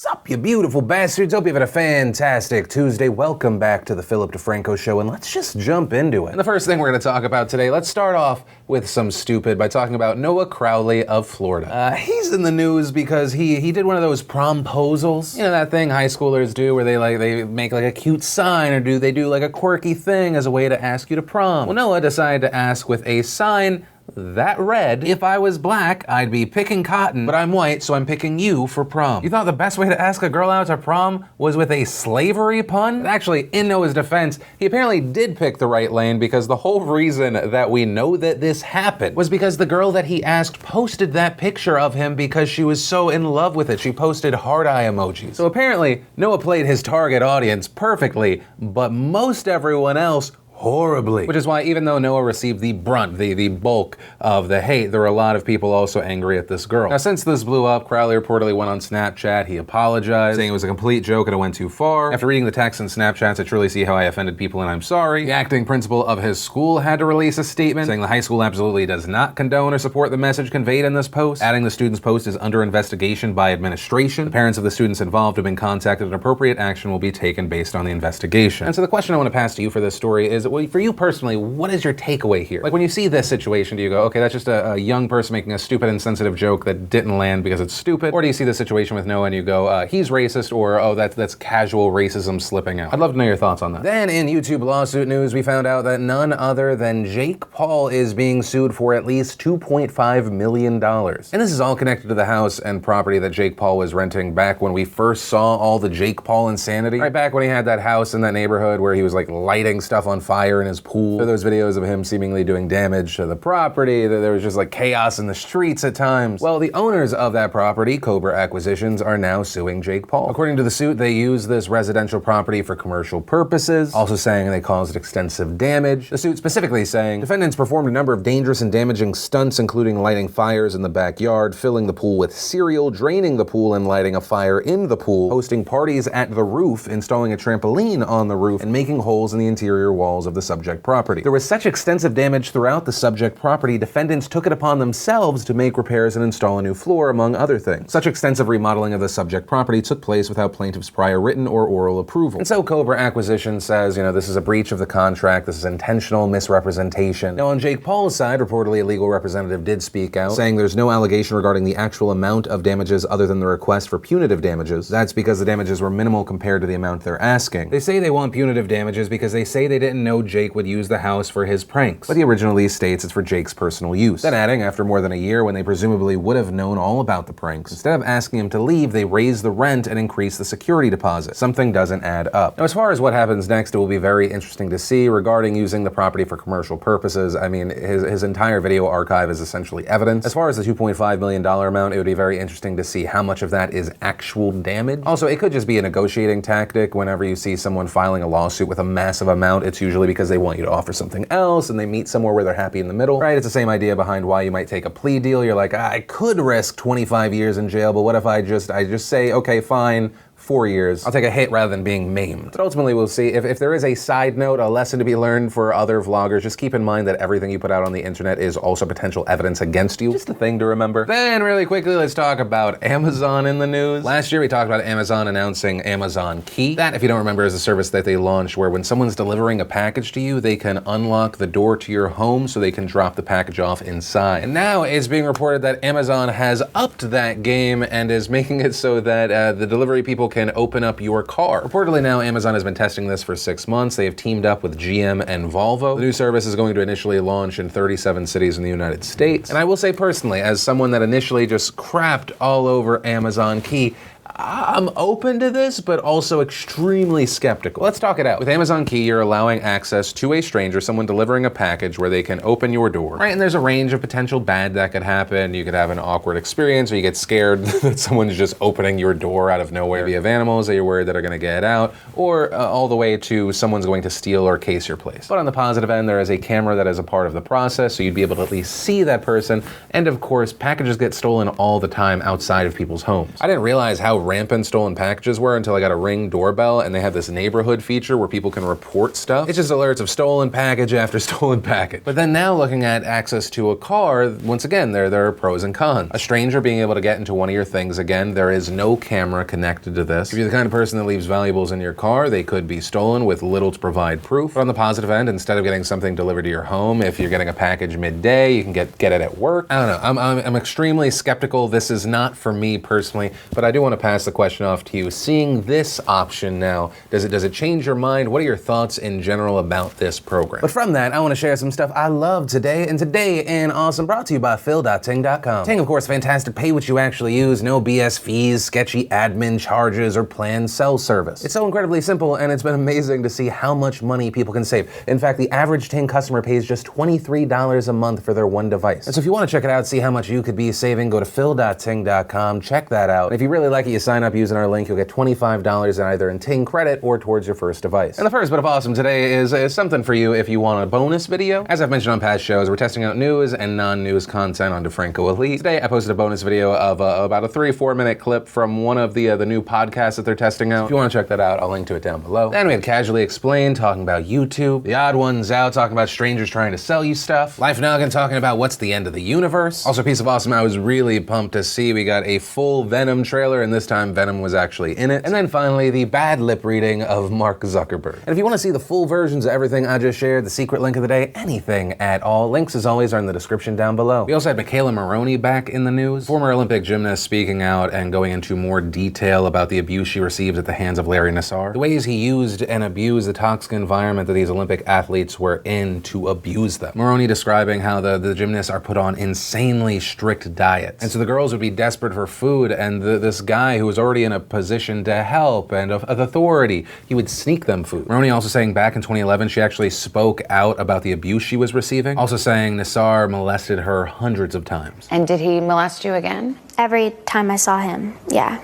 Sup, you beautiful bastards. Hope you've had a fantastic Tuesday. Welcome back to the Philip DeFranco Show, and let's just jump into it. And the first thing we're going to talk about today, let's start off with some stupid by talking about Noah Crowley of Florida. He's in the news because he did one of those promposals. You know that thing high schoolers do where they make like a cute sign, or they do like a quirky thing as a way to ask you to prom. Well, Noah decided to ask with a sign that read, "If I was black, I'd be picking cotton, but I'm white, so I'm picking you for prom." You thought the best way to ask a girl out to prom was with a slavery pun? But actually, in Noah's defense, he apparently did pick the right lane, because the whole reason that we know that this happened was because the girl that he asked posted that picture of him because she was so in love with it. She posted heart eye emojis. So apparently, Noah played his target audience perfectly, but most everyone else horribly. Which is why, even though Noah received the brunt, the bulk of the hate, there were a lot of people also angry at this girl. Now, since this blew up, Crowley reportedly went on Snapchat. He apologized, saying it was a complete joke and it went too far. After reading the text and Snapchats, I truly see how I offended people and I'm sorry. The acting principal of his school had to release a statement saying the high school absolutely does not condone or support the message conveyed in this post, adding the student's post is under investigation by administration. The parents of the students involved have been contacted and appropriate action will be taken based on the investigation. And so the question I want to pass to you for this story is, well, for you personally, what is your takeaway here? Like, when you see this situation, do you go, okay, that's just a young person making a stupid, insensitive joke that didn't land because it's stupid? Or do you see the situation with Noah and you go, he's racist, or, oh, that's casual racism slipping out? I'd love to know your thoughts on that. Then in YouTube lawsuit news, we found out that none other than Jake Paul is being sued for at least $2.5 million. And this is all connected to the house and property that Jake Paul was renting back when we first saw all the Jake Paul insanity. Right back when he had that house in that neighborhood where he was like lighting stuff on fire in his pool. There was videos of him seemingly doing damage to the property. There was just like chaos in the streets at times. Well, the owners of that property, Cobra Acquisitions, are now suing Jake Paul. According to the suit, they used this residential property for commercial purposes, also saying they caused extensive damage. The suit specifically saying defendants performed a number of dangerous and damaging stunts, including lighting fires in the backyard, filling the pool with cereal, draining the pool and lighting a fire in the pool, hosting parties at the roof, installing a trampoline on the roof, and making holes in the interior walls of the subject property. There was such extensive damage throughout the subject property, defendants took it upon themselves to make repairs and install a new floor, among other things. Such extensive remodeling of the subject property took place without plaintiff's prior written or oral approval. And so Cobra Acquisition says, this is a breach of the contract, this is intentional misrepresentation. Now, on Jake Paul's side, reportedly a legal representative did speak out, saying there's no allegation regarding the actual amount of damages other than the request for punitive damages. That's because the damages were minimal compared to the amount they're asking. They say they want punitive damages because they say they didn't know Jake would use the house for his pranks, but the original lease states it's for Jake's personal use. Then adding, after more than a year when they presumably would have known all about the pranks, instead of asking him to leave, they raise the rent and increase the security deposit. Something doesn't add up. Now, as far as what happens next, it will be very interesting to see regarding using the property for commercial purposes. I mean, his entire video archive is essentially evidence. As far as the $2.5 million amount, it would be very interesting to see how much of that is actual damage. Also, it could just be a negotiating tactic. Whenever you see someone filing a lawsuit with a massive amount, it's usually because they want you to offer something else and they meet somewhere where they're happy in the middle, right? It's the same idea behind why you might take a plea deal. You're like, I could risk 25 years in jail, but what if I just say, okay, fine, 4 years. I'll take a hit rather than being maimed. But ultimately, we'll see. If there is a side note, a lesson to be learned for other vloggers, just keep in mind that everything you put out on the internet is also potential evidence against you. Just a thing to remember. Then, really quickly, let's talk about Amazon in the news. Last year, we talked about Amazon announcing Amazon Key. That, if you don't remember, is a service that they launched where when someone's delivering a package to you, they can unlock the door to your home so they can drop the package off inside. And now it's being reported that Amazon has upped that game and is making it so that the delivery people can open up your car. Reportedly now, Amazon has been testing this for 6 months. They have teamed up with GM and Volvo. The new service is going to initially launch in 37 cities in the United States. And I will say personally, as someone that initially just crapped all over Amazon Key, I'm open to this, but also extremely skeptical. Let's talk it out. With Amazon Key, you're allowing access to a stranger, someone delivering a package where they can open your door, right? And there's a range of potential bad that could happen. You could have an awkward experience, or you get scared that someone's just opening your door out of nowhere. Maybe you have animals that you're worried that are gonna get out, or all the way to someone's going to steal or case your place. But on the positive end, there is a camera that is a part of the process, so you'd be able to at least see that person. And of course, packages get stolen all the time outside of people's homes. I didn't realize how rampant stolen packages were until I got a Ring doorbell and they have this neighborhood feature where people can report stuff. It just alerts of stolen package after stolen package. But then now looking at access to a car, once again, there are pros and cons. A stranger being able to get into one of your things again, there is no camera connected to this. If you're the kind of person that leaves valuables in your car, they could be stolen with little to provide proof. But on the positive end, instead of getting something delivered to your home, if you're getting a package midday, you can get it at work. I don't know, I'm extremely skeptical. This is not for me personally, but I do want to pass the question off to you. Seeing this option now, does it change your mind? What are your thoughts in general about this program? But from that, I want to share some stuff I love today, and today in Awesome brought to you by Phil.Ting.com. Ting, of course, fantastic, pay what you actually use, no BS fees, sketchy admin charges, or planned cell service. It's so incredibly simple, and it's been amazing to see how much money people can save. In fact, the average Ting customer pays just $23 a month for their one device. And so if you want to check it out, see how much you could be saving, go to Phil.Ting.com, check that out. And if you really like it, you sign up using our link, you'll get $25 either in Ting credit or towards your first device. And the first bit of awesome today is something for you if you want a bonus video. As I've mentioned on past shows, we're testing out news and non-news content on DeFranco Elite. Today, I posted a bonus video of about a 3-4 minute clip from one of the new podcasts that they're testing out. If you want to check that out, I'll link to it down below. Then we had Casually Explained, talking about YouTube. The Odd Ones Out, talking about strangers trying to sell you stuff. Life Noggin, talking about what's the end of the universe. Also, piece of awesome I was really pumped to see. We got a full Venom trailer, and this time Venom was actually in it. And then finally, the bad lip reading of Mark Zuckerberg. And if you want to see the full versions of everything I just shared, the secret link of the day, anything at all, links as always are in the description down below. We also had Michaela Maroney back in the news. Former Olympic gymnast speaking out and going into more detail about the abuse she received at the hands of Larry Nassar. The ways he used and abused the toxic environment that these Olympic athletes were in to abuse them. Maroney describing how the gymnasts are put on insanely strict diets. And so the girls would be desperate for food, and this guy who was already in a position to help and of authority, he would sneak them food. Maroney also saying back in 2011, she actually spoke out about the abuse she was receiving. Also saying Nassar molested her hundreds of times. And did he molest you again? Every time I saw him, yeah.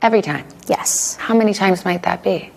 Every time? Yes. How many times might that be?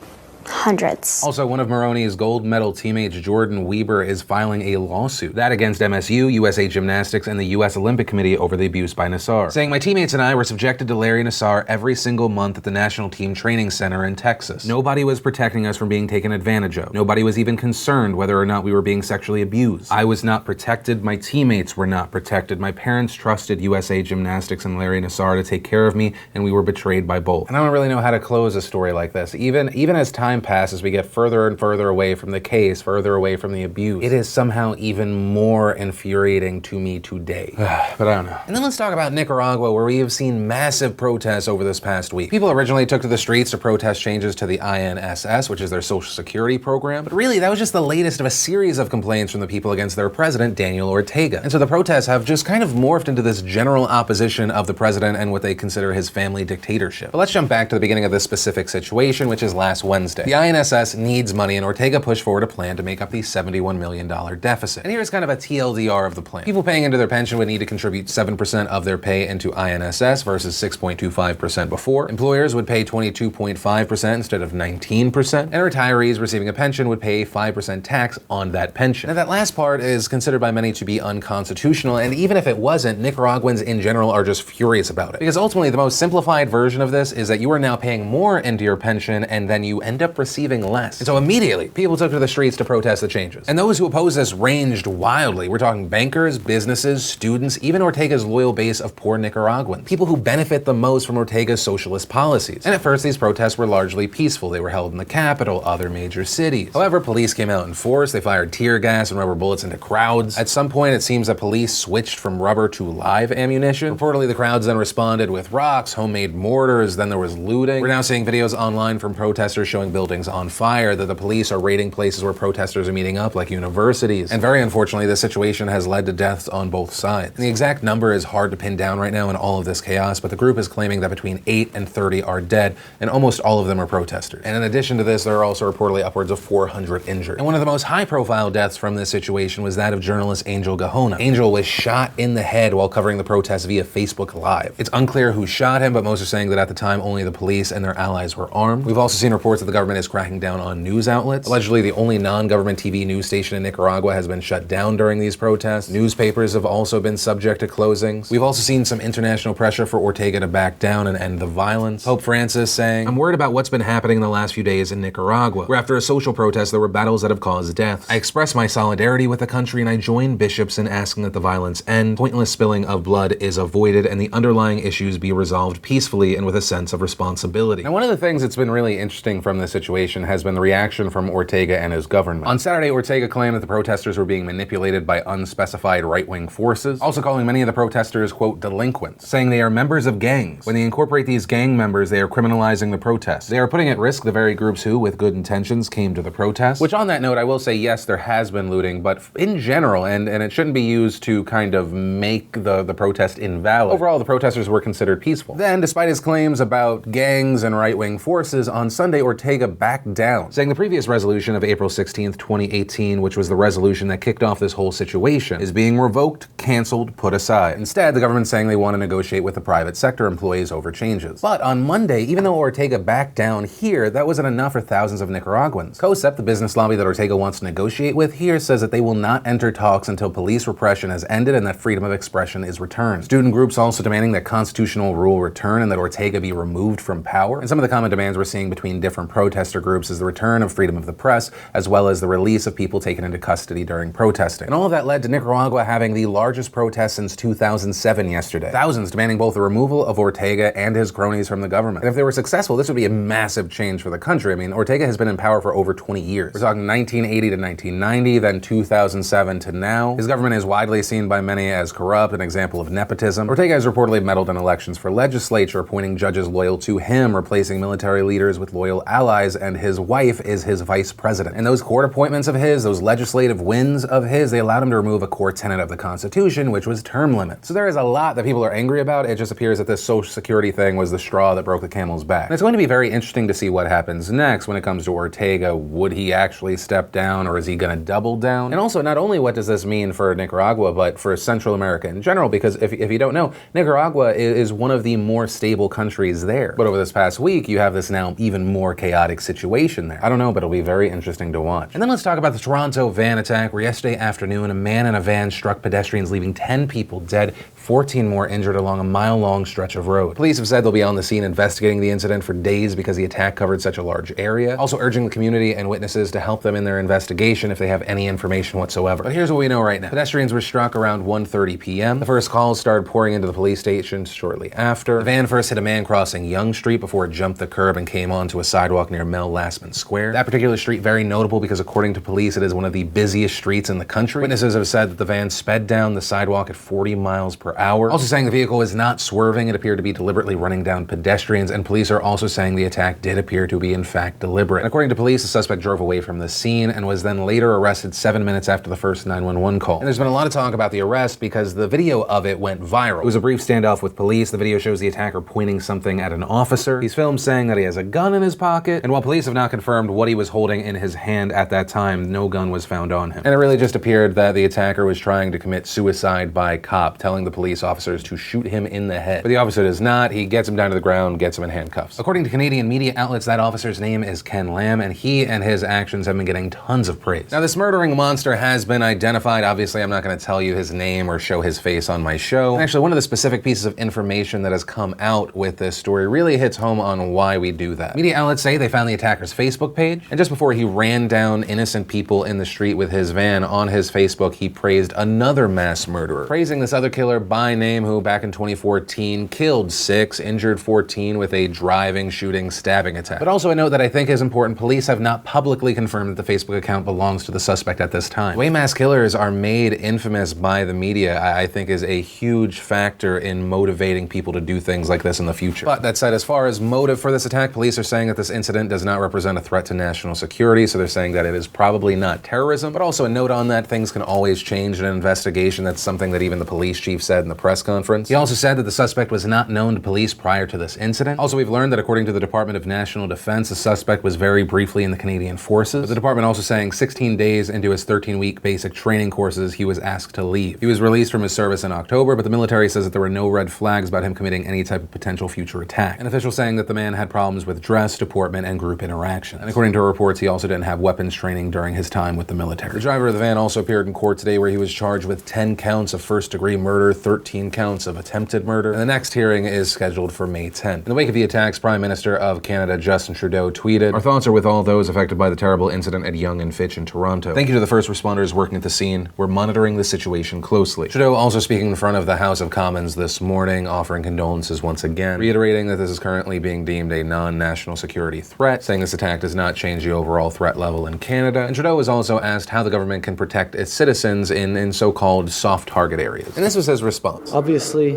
Hundreds. Also, one of Maroney's gold medal teammates, Jordan Weber, is filing a lawsuit. That against MSU, USA Gymnastics, and the US Olympic Committee over the abuse by Nassar. Saying, my teammates and I were subjected to Larry Nassar every single month at the National Team Training Center in Texas. Nobody was protecting us from being taken advantage of. Nobody was even concerned whether or not we were being sexually abused. I was not protected. My teammates were not protected. My parents trusted USA Gymnastics and Larry Nassar to take care of me, and we were betrayed by both. And I don't really know how to close a story like this. Even as time passes, we get further and further away from the case, further away from the abuse. It is somehow even more infuriating to me today. But I don't know. And then let's talk about Nicaragua, where we have seen massive protests over this past week. People originally took to the streets to protest changes to the INSS, which is their social security program. But really, that was just the latest of a series of complaints from the people against their president, Daniel Ortega. And so the protests have just kind of morphed into this general opposition of the president and what they consider his family dictatorship. But let's jump back to the beginning of this specific situation, which is last Wednesday. The INSS needs money, and Ortega pushed forward a plan to make up the $71 million deficit. And here's kind of a TLDR of the plan. People paying into their pension would need to contribute 7% of their pay into INSS versus 6.25% before. Employers would pay 22.5% instead of 19%. And retirees receiving a pension would pay 5% tax on that pension. Now, that last part is considered by many to be unconstitutional, and even if it wasn't, Nicaraguans in general are just furious about it. Because ultimately, the most simplified version of this is that you are now paying more into your pension, and then you end up receiving less. And so immediately, people took to the streets to protest the changes. And those who oppose this ranged wildly. We're talking bankers, businesses, students, even Ortega's loyal base of poor Nicaraguans. People who benefit the most from Ortega's socialist policies. And at first, these protests were largely peaceful. They were held in the capital, other major cities. However, police came out in force. They fired tear gas and rubber bullets into crowds. At some point, it seems that police switched from rubber to live ammunition. Reportedly, the crowds then responded with rocks, homemade mortars, then there was looting. We're now seeing videos online from protesters showing buildings on fire, that the police are raiding places where protesters are meeting up, like universities. And very unfortunately, this situation has led to deaths on both sides. And the exact number is hard to pin down right now in all of this chaos, but the group is claiming that between 8 and 30 are dead, and almost all of them are protesters. And in addition to this, there are also reportedly upwards of 400 injured. And one of the most high-profile deaths from this situation was that of journalist Angel Gahona. Angel was shot in the head while covering the protest via Facebook Live. It's unclear who shot him, but most are saying that at the time only the police and their allies were armed. We've also seen reports that the government government is cracking down on news outlets. Allegedly, the only non-government TV news station in Nicaragua has been shut down during these protests. Newspapers have also been subject to closings. We've also seen some international pressure for Ortega to back down and end the violence. Pope Francis saying, "I'm worried about what's been happening in the last few days in Nicaragua, where after a social protest there were battles that have caused deaths. I express my solidarity with the country and I join bishops in asking that the violence end, pointless spilling of blood is avoided, and the underlying issues be resolved peacefully and with a sense of responsibility." Now, one of the things that's been really interesting from this situation has been the reaction from Ortega and his government. On Saturday, Ortega claimed that the protesters were being manipulated by unspecified right-wing forces, also calling many of the protesters, quote, delinquents, saying they are members of gangs. When they incorporate these gang members, they are criminalizing the protest. They are putting at risk the very groups who, with good intentions, came to the protest. Which, on that note, I will say, yes, there has been looting, but in general, and it shouldn't be used to kind of make the protest invalid. Overall, the protesters were considered peaceful. Then, despite his claims about gangs and right-wing forces, on Sunday, Ortega backed down, saying the previous resolution of April 16th, 2018, which was the resolution that kicked off this whole situation, is being revoked, canceled, put aside. Instead, the government's saying they want to negotiate with the private sector employees over changes. But on Monday, even though Ortega backed down here, that wasn't enough for thousands of Nicaraguans. COSEP, the business lobby that Ortega wants to negotiate with here, says that they will not enter talks until police repression has ended and that freedom of expression is returned. Student groups also demanding that constitutional rule return and that Ortega be removed from power. And some of the common demands we're seeing between different protester groups is the return of freedom of the press, as well as the release of people taken into custody during protesting. And all of that led to Nicaragua having the largest protest since 2007 yesterday. Thousands demanding both the removal of Ortega and his cronies from the government. And if they were successful, this would be a massive change for the country. I mean, Ortega has been in power for over 20 years. We're talking 1980 to 1990, then 2007 to now. His government is widely seen by many as corrupt, an example of nepotism. Ortega has reportedly meddled in elections for legislature, appointing judges loyal to him, replacing military leaders with loyal allies, and his wife is his vice president. And those court appointments of his, those legislative wins of his, they allowed him to remove a core tenet of the Constitution, which was term limits. So there is a lot that people are angry about. It just appears that this Social Security thing was the straw that broke the camel's back. And it's going to be very interesting to see what happens next when it comes to Ortega. Would he actually step down, or is he going to double down? And also, not only what does this mean for Nicaragua, but for Central America in general, because if you don't know, Nicaragua is one of the more stable countries there. But over this past week, you have this now even more chaotic situation there. I don't know, but it'll be very interesting to watch. And then let's talk about the Toronto van attack, where yesterday afternoon, a man in a van struck pedestrians, leaving 10 people dead, 14 more injured along a mile-long stretch of road. Police have said they'll be on the scene investigating the incident for days because the attack covered such a large area, also urging the community and witnesses to help them in their investigation if they have any information whatsoever. But here's what we know right now. Pedestrians were struck around 1:30 p.m. The first calls started pouring into the police station shortly after. The van first hit a man crossing Yonge Street before it jumped the curb and came onto a sidewalk near Mel Lastman Square. That particular street very notable because according to police, it is one of the busiest streets in the country. Witnesses have said that the van sped down the sidewalk at 40 miles per hour. Also saying the vehicle is not swerving, it appeared to be deliberately running down pedestrians, and police are also saying the attack did appear to be in fact deliberate. And according to police, the suspect drove away from the scene and was then later arrested 7 minutes after the first 911 call. And there's been a lot of talk about the arrest because the video of it went viral. It was a brief standoff with police. The video shows the attacker pointing something at an officer. He's filmed saying that he has a gun in his pocket, and while police have not confirmed what he was holding in his hand at that time, no gun was found on him. And it really just appeared that the attacker was trying to commit suicide by cop, telling the police officers to shoot him in the head. But the officer does not. He gets him down to the ground, gets him in handcuffs. According to Canadian media outlets, that officer's name is Ken Lam, and he and his actions have been getting tons of praise. Now, this murdering monster has been identified. Obviously, I'm not going to tell you his name or show his face on my show. And actually, one of the specific pieces of information that has come out with this story really hits home on why we do that. Media outlets say they found the attacker's Facebook page, and just before he ran down innocent people in the street with his van, on his Facebook, he praised another mass murderer, praising this other killer by name who back in 2014 killed 6, injured 14 with a driving, shooting, stabbing attack. But also a note that I think is important, police have not publicly confirmed that the Facebook account belongs to the suspect at this time. The way mass killers are made infamous by the media, I think is a huge factor in motivating people to do things like this in the future. But that said, as far as motive for this attack, police are saying that this incident does not represent a threat to national security, so they're saying that it is probably not terrorism. But also a note on that, things can always change in an investigation. That's something that even the police chief said in the press conference. He also said that the suspect was not known to police prior to this incident. Also, we've learned that according to the Department of National Defense, the suspect was very briefly in the Canadian Forces. But the department also saying 16 days into his 13-week basic training courses, he was asked to leave. He was released from his service in October, but the military says that there were no red flags about him committing any type of potential future attack. An official saying that the man had problems with dress, deportment, and group interaction. And according to reports, he also didn't have weapons training during his time with the military. The driver of the van also appeared in court today where he was charged with 10 counts of first-degree murder, 13 counts of attempted murder, and the next hearing is scheduled for May 10th. In the wake of the attacks, Prime Minister of Canada Justin Trudeau tweeted, "Our thoughts are with all those affected by the terrible incident at Yonge and Fitch in Toronto. Thank you to the first responders working at the scene. We're monitoring the situation closely." Trudeau also speaking in front of the House of Commons this morning, offering condolences once again, reiterating that this is currently being deemed a non-national security threat, saying this attack does not change the overall threat level in Canada. And Trudeau was also asked how the government can protect its citizens in so-called soft target areas. And this was his response. Obviously,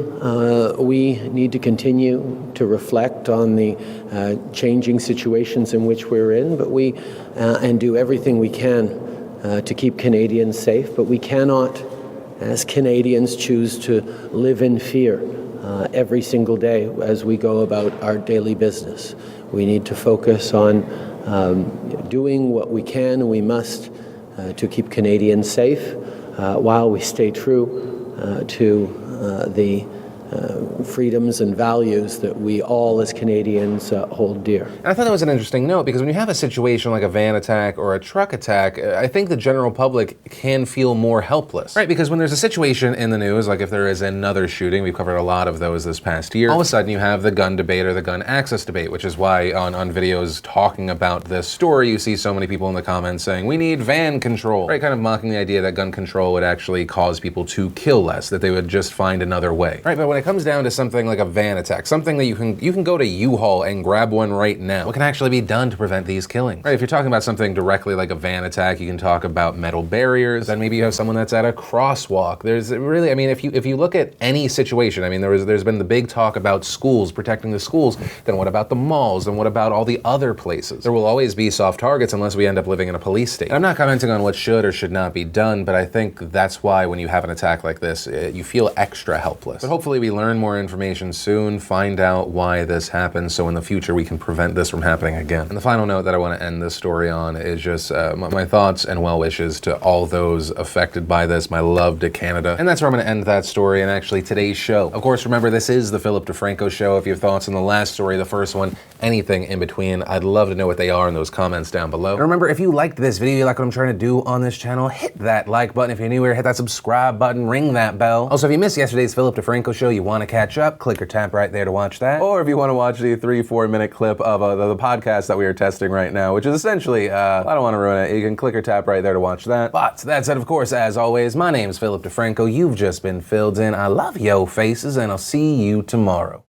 we need to continue to reflect on the changing situations in which we're in, but and do everything we can to keep Canadians safe, but we cannot, as Canadians, choose to live in fear every single day as we go about our daily business. We need to focus on doing what we can and we must to keep Canadians safe while we stay true to the freedoms and values that we all as Canadians hold dear. And I thought that was an interesting note because when you have a situation like a van attack or a truck attack, I think the general public can feel more helpless, right? Because when there's a situation in the news, like if there is another shooting, we've covered a lot of those this past year, all of a sudden you have the gun debate or the gun access debate, which is why on videos talking about this story, you see so many people in the comments saying, we need van control, right? Kind of mocking the idea that gun control would actually cause people to kill less, that they would just find another way, right? But when it comes down to something like a van attack, something that you can go to U-Haul and grab one right now. What can actually be done to prevent these killings? Right, if you're talking about something directly like a van attack, you can talk about metal barriers, then maybe you have someone that's at a crosswalk. There's really, I mean, if you look at any situation, I mean, there's been the big talk about schools, protecting the schools, then what about the malls, then what about all the other places? There will always be soft targets unless we end up living in a police state. And I'm not commenting on what should or should not be done, but I think that's why when you have an attack like this, you feel extra helpless. But hopefully we learn more information soon, find out why this happened, so in the future we can prevent this from happening again. And the final note that I want to end this story on is just my thoughts and well wishes to all those affected by this, my love to Canada. And that's where I'm going to end that story and actually today's show. Of course, remember this is the Philip DeFranco Show. If you have thoughts on the last story, the first one, anything in between, I'd love to know what they are in those comments down below. And remember, if you liked this video, you like what I'm trying to do on this channel, hit that like button. If you're new here, hit that subscribe button, ring that bell. Also, if you missed yesterday's Philip DeFranco Show, you want to catch up, click or tap right there to watch that. Or if you want to watch the 3-4 minute clip of the podcast that we are testing right now, which is essentially, I don't want to ruin it, you can click or tap right there to watch that. But that said, of course, as always, my name's Philip DeFranco. You've just been filled in. I love yo faces, and I'll see you tomorrow.